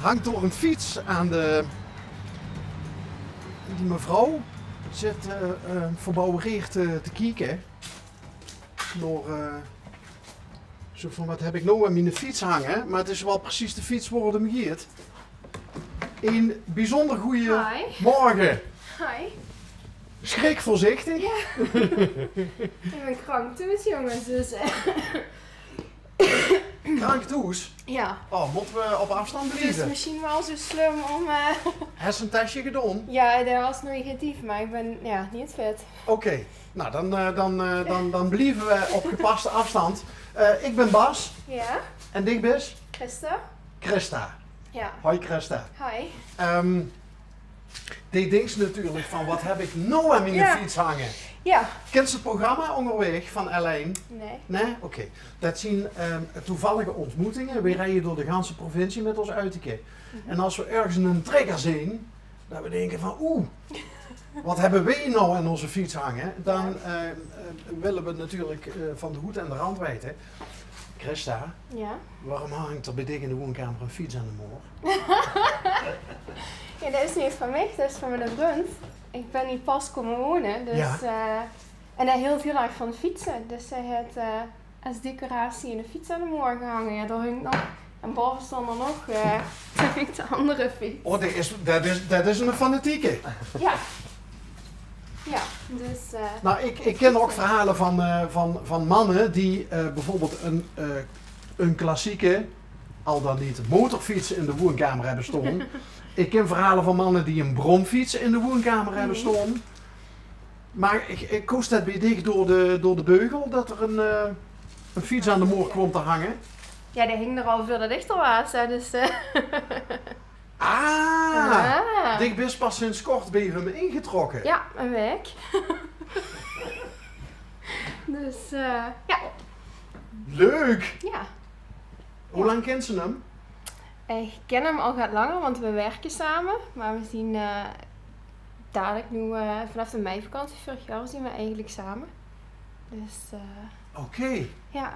hangt door een fiets aan de... Die mevrouw zit verbouwereerd te kijken. Door... Zo van, wat heb ik nou aan mijn fiets hangen? Maar het is wel precies de fiets waar hem giet. Een bijzonder goede morgen. Hi. Schrik voorzichtig. Ja. Ik ben krank dus jongens, dus... Kranktoes. Ja. Oh, moeten we op afstand Het is blijven? misschien wel zo slim om... Hersentestje gedaan? Ja, dat was negatief, maar ik ben niet fit. Oké. Nou, dan blijven we op gepaste afstand. Ik ben Bas. Ja. En ik ben Christa. Christa. Ja. Hoi Christa. Hi. Die denkt natuurlijk van, wat heb ik nou aan mijn fiets hangen? Ja. Kent ze het programma Onderweg van L1? Nee. Nee? Oké. Dat zien toevallige ontmoetingen. We rijden door de ganse provincie met ons uitje. En als we ergens een trigger zien, dat we denken van wat hebben wij nou aan onze fiets hangen? Dan willen we natuurlijk van de hoed en de rand weten. Christa, Ja. waarom hangt er bij dik in de woonkamer een fiets aan de moor? Ja, dat is niet van mij, dat is van mijn vriend. Ik ben hier pas komen wonen, dus... en hij hield heel erg van fietsen, dus hij had als decoratie een fiets aan de moor gehangen. Ja, daar hangt nog... En boven stond er nog de andere fiets. Oh, dat is een fanatieke. Ja. Ja, dus... Nou, ik ken ook verhalen van mannen die bijvoorbeeld een klassieke, al dan niet, motorfiets in de woonkamer hebben staan. Ik ken verhalen van mannen die een bromfiets in de woonkamer hebben staan. Maar ik koos dat bij dicht door de beugel, dat er een fiets aan de moor kwam te hangen. Ja, die hing er al veel dichter was, hè, dus... Dick is pas sinds kort bij hem ingetrokken. Ja, een week. Dus, ja. Leuk! Ja. Hoe lang kent ze hem? Ik ken hem al wat langer, want we werken samen. Maar we zien dadelijk nu, vanaf de meivakantie vorig jaar zien we eigenlijk samen. Dus, Oké. ja.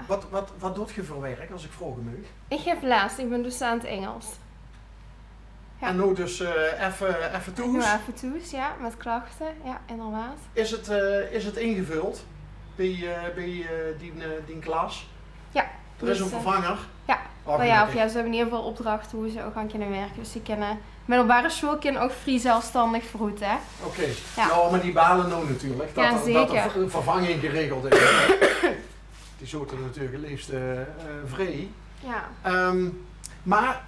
Wat doet je voor werk, als ik vragen mag? Ik geef les, ik ben docent Engels. Ja. En nu dus even toes? Ja, even toes, ja, met klachten, ja, inderdaad. Is het ingevuld bij die klas? Ja. Er is een Dus, vervanger? Ja. Oh, Maar ja, of ja, ze hebben in ieder geval opdrachten hoe ze ook gaan kunnen werken. Dus ze kunnen middelbare school kunnen ook vrij zelfstandig vergoeden, hè. Oké. Ja. Nou, maar die balen nou natuurlijk. Dat, Ja, dat zeker. er een vervanging geregeld is. Die soorten natuurlijk het liefst vrij. Ja. Maar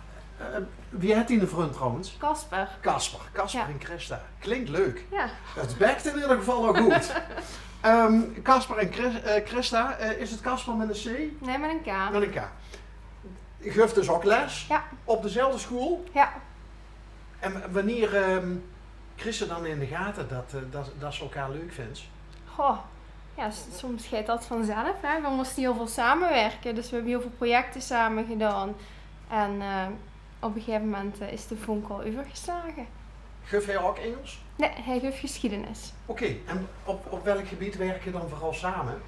wie heeft die een vriend trouwens? Kasper. Kasper Ja. en Christa. Klinkt leuk. Ja. Het bekt in ieder geval al goed. Kasper en Christa, is het Kasper met een C? Nee, met een K. Met een K. Je geeft dus ook les Ja. op dezelfde school. Ja. En wanneer Christa dan in de gaten dat ze elkaar leuk vindt? Goh. Ja, soms gaat dat vanzelf, hè. We moesten heel veel samenwerken, dus we hebben heel veel projecten samen gedaan. En op een gegeven moment is de vonk al overgeslagen. Geef hij ook Engels? Nee, hij geeft geschiedenis. Oké, en op welk gebied werk je dan vooral samen?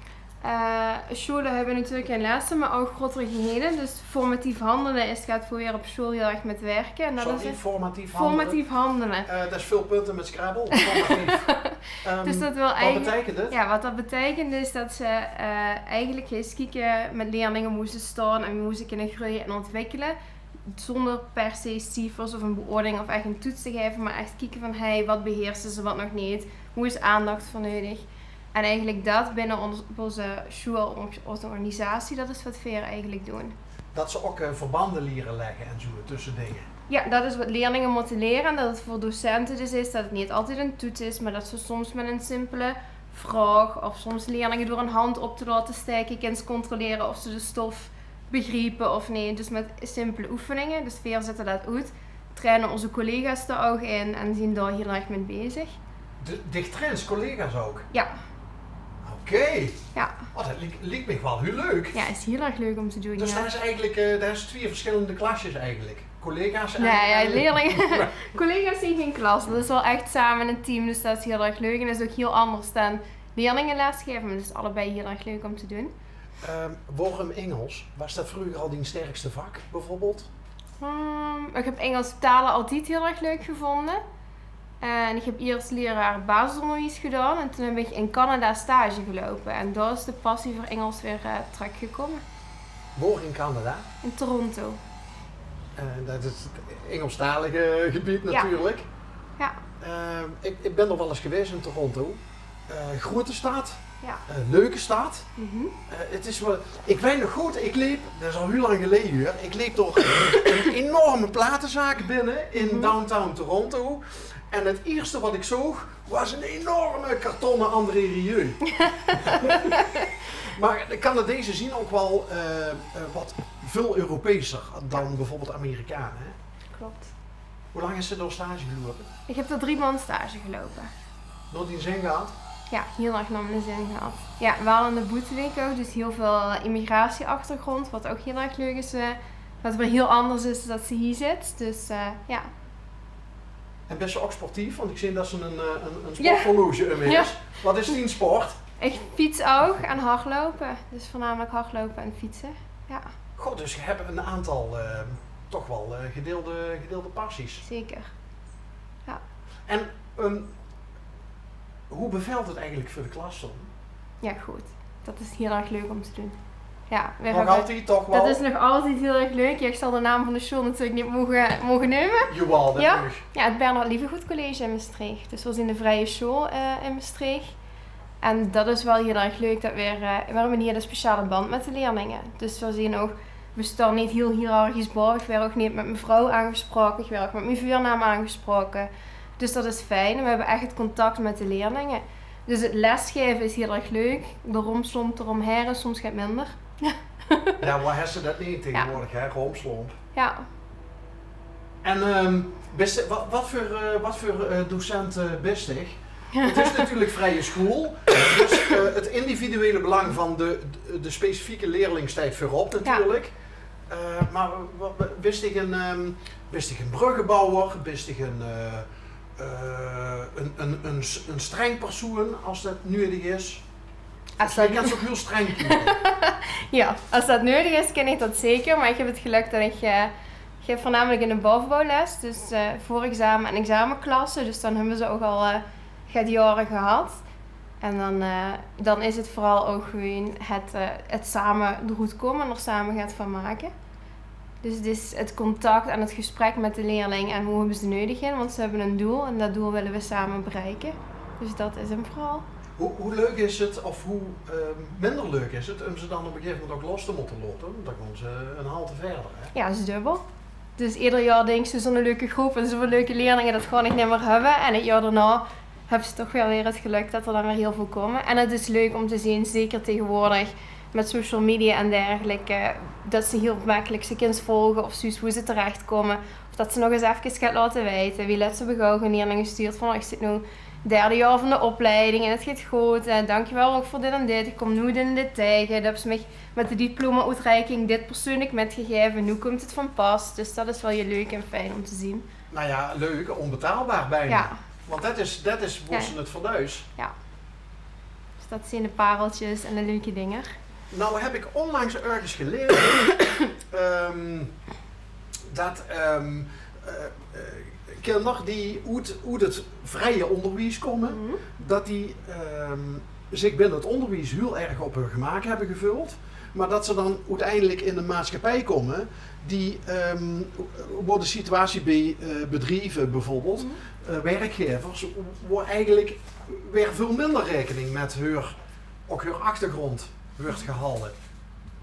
Scholen hebben natuurlijk geen lessen, maar ook grotere gehelen. Dus formatief handelen gaat voor weer op school heel erg met werken. En dat Sorry, is formatief handelen? formatief handelen. Dat is veel punten met Scrabble. Formatief. Dus dat wil wat eigenlijk... betekent het? Ja, wat dat betekent is dat ze eigenlijk eens kijken met leerlingen moesten staan en moesten kunnen groeien en ontwikkelen. Zonder per se cijfers of een beoordeling of echt een toets te geven, maar echt kijken van hey, wat beheersen ze, wat nog niet, hoe is aandacht voor nodig. En eigenlijk dat binnen onze school, onze organisatie, dat is wat we hier eigenlijk doen. Dat ze ook verbanden leren leggen en zo tussen dingen. Ja, dat is wat leerlingen moeten leren en dat het voor docenten dus is dat het niet altijd een toets is, maar dat ze soms met een simpele vraag of soms leerlingen door een hand op te laten steken eens controleren of ze de stof begrijpen of niet. Dus met simpele oefeningen, dus weer zetten dat uit, trainen onze collega's er ook in en zijn daar heel erg mee bezig. Dichttrends, collega's ook? Ja. Oké. Ja. Oh, dat lijkt me wel heel leuk. Ja, is heel erg leuk om te doen. Dus ja. daar is eigenlijk daar is 2 verschillende klasjes eigenlijk. Collega's en... Nee, ja, leerlingen. Collega's zijn geen klas. Dat is wel echt samen een team, dus dat is heel erg leuk. En dat is ook heel anders dan leerlingen lesgeven, maar dat is allebei heel erg leuk om te doen. Waarom Engels? Was dat vroeger al die sterkste vak bijvoorbeeld? Ik heb Engelse talen altijd heel erg leuk gevonden. En ik heb eerst leraar basisonderwijs gedaan en toen heb ik in Canada stage gelopen. En daar is de passie voor Engels weer teruggekomen. Waar in Canada? In Toronto. Dat is het Engelstalige gebied natuurlijk. Ja. Ik ben er wel eens geweest in Toronto. Grote stad. Ja. Leuke stad. Mhm. Het is wel, ik weet nog goed, ik liep, dat is al heel lang geleden hier, ik liep door een enorme platenzaak binnen in downtown Toronto. En het eerste wat ik zag was een enorme kartonnen André Rieu. Maar de Canadezen zien ook wel wat veel Europeeser dan bijvoorbeeld Amerikanen. Hè? Klopt. Hoe lang is ze door stage gelopen? Ik heb er 3 maanden stage gelopen. Nooit in zin gehad? Ja, heel erg naar mijn zin gehad. Ja, we hadden de boeteweek ook, dus heel veel immigratieachtergrond, wat ook heel erg leuk is. Wat weer heel anders is dan dat ze hier zit. Dus ja. En best wel ook sportief, want ik zie dat ze een sporthorloge is. Ja. Wat is die sport? Ik fiets ook en hardlopen. Dus voornamelijk hardlopen en fietsen. Ja, God, dus je hebt een aantal toch wel gedeelde passies. zeker. Ja. En hoe bevalt het eigenlijk voor de klas dan? Ja, goed. Dat is heel erg leuk om te doen. Ja, Nog altijd toch wel? dat is nog altijd heel erg leuk. Ja, ik zal de naam van de school natuurlijk niet mogen nemen. Jawel, dat Ja. mag. Ja, het Bernhard Lievegoed College in Maastricht. Dus we zijn de vrije school in Maastricht. En dat is wel heel erg leuk dat we hebben hier een speciale band met de leerlingen. Dus we staan niet heel hiërarchisch bij. Ik werd ook niet met mijn vrouw aangesproken. Ik werd ook met mijn vuurnaam aangesproken. Dus dat is fijn. En we hebben echt het contact met de leerlingen. Dus het lesgeven is heel erg leuk. De romslomp eromheen is soms gaat minder. Ja, waar hebben ze dat niet tegenwoordig, hè? Romslomp. Ja. En wat voor docent best ik? Het is natuurlijk vrije school, dus het individuele belang van de specifieke leerling staat voorop natuurlijk. Maar wist ik een bruggenbouwer, wist ik een streng persoon als dat nodig is? Je kan zo heel streng kiezen. Ja, als dat nodig is, ken ik dat zeker. Maar ik heb het geluk dat ik geef voornamelijk in de bovenbouwles. Dus voor examen en examenklassen. Dus dan hebben ze ook al jaren gehad. En dan is het vooral ook gewoon het samen er goed komen en er samen gaat van maken. Dus het is het contact en het gesprek met de leerling en hoe hebben ze nodig in. Want ze hebben een doel en dat doel willen we samen bereiken. Dus dat is hem vooral. Hoe leuk is het, of hoe minder leuk is het, om ze dan op een gegeven moment ook los te moeten loten? Dan komen ze een halte verder. Hè? Ja, dat is dubbel. Dus ieder jaar denk ze zo'n leuke groep en zoveel leuke leerlingen, dat gewoon ik niet meer hebben. En het jaar daarna hebben ze toch wel weer het geluk dat er dan weer heel veel komen. En het is leuk om te zien, zeker tegenwoordig met social media en dergelijke, dat ze heel makkelijk zijn kind volgen of zoiets, hoe ze terechtkomen. Of dat ze nog eens even gaat laten weten. Wie let ze begauw een leerling gestuurd van, ik zit nu 3e jaar van de opleiding en het gaat goed. En dankjewel ook voor dit en dit. Ik kom nu dit en dit tegen. Dat hebben ze me met de diploma-uitreiking dit persoonlijk metgegeven. Nu komt het van pas. Dus dat is wel heel leuk en fijn om te zien. Nou ja, leuk, onbetaalbaar bijna. Ja. Want dat is waar ze het verduis. Ja. Dus dat zijn de pareltjes en de leuke dingen. Nou heb ik onlangs ergens geleerd dat kinderen die uit het vrije onderwijs komen, dat die zich binnen het onderwijs heel erg op hun gemak hebben gevuld. Maar dat ze dan uiteindelijk in de maatschappij komen, die waar de situatie bij bedrijven bijvoorbeeld, werkgevers, waar eigenlijk weer veel minder rekening met hun achtergrond wordt gehouden.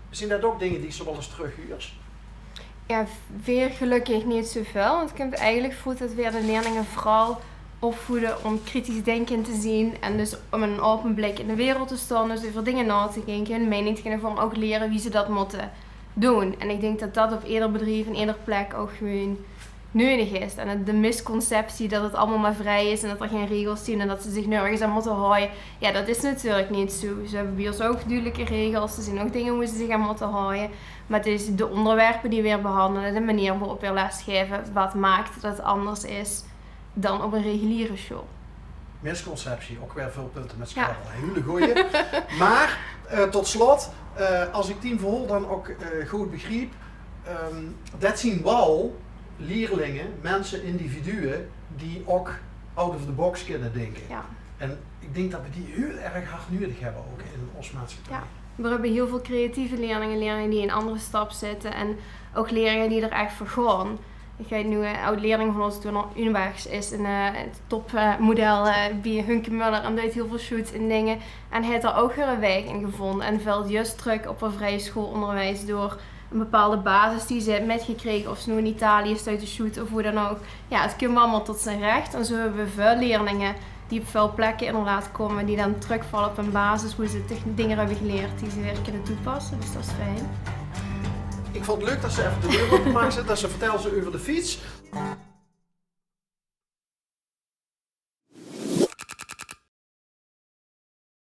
Zijn dat ook dingen die ze wel eens terughuurt? Ja, weer gelukkig niet zoveel. Want ik heb eigenlijk voelt dat weer de leerlingen vooral opvoeden om kritisch denken te zien. En dus om een open blik in de wereld te staan. Dus over dingen na te denken, hun mening te kunnen vormen, ook leren wie ze dat moeten doen. En ik denk dat dat op ieder bedrijf en ieder plek ook gewoon nodig is. En de misconceptie dat het allemaal maar vrij is en dat er geen regels zijn en dat ze zich nergens aan moeten houden. Ja, dat is natuurlijk niet zo. Ze hebben bij ons ook duidelijke regels. Er zijn ook dingen hoe ze zich aan moeten houden. Maar het is de onderwerpen die we weer behandelen, de manier waarop we lesgeven, wat maakt dat het anders is dan op een reguliere school. Misconceptie, ook weer veel punten met scrabbel. Ja. Hele goeie. Maar tot slot, als ik Team Verhol dan ook goed begreep, dat zien wel leerlingen, mensen, individuen die ook out of the box kunnen denken. Ja. En ik denk dat we die heel erg hard nodig hebben ook in onze maatschappij. Ja. We hebben heel veel creatieve leerlingen die in een andere stap zitten en ook leerlingen die er echt voor gaan. Ik weet nu, een oud leerling van ons, toen Unwags is een topmodel bij Hunke Muller en deed heel veel shoots en dingen. En hij heeft er ook weer een weg in gevonden en valt juist terug op een vrije schoolonderwijs door een bepaalde basis die ze heeft metgekregen, of ze nu in Italië is uit de shoot of hoe dan ook. Ja, het komt allemaal tot zijn recht en zo hebben we veel leerlingen die op veel plekken inderdaad komen, die dan terugvallen op een basis hoe ze dingen hebben geleerd die ze weer kunnen toepassen. Dus dat is fijn. Ik vond het leuk dat ze even de deur openmaakten, dat ze vertellen ze over de fiets.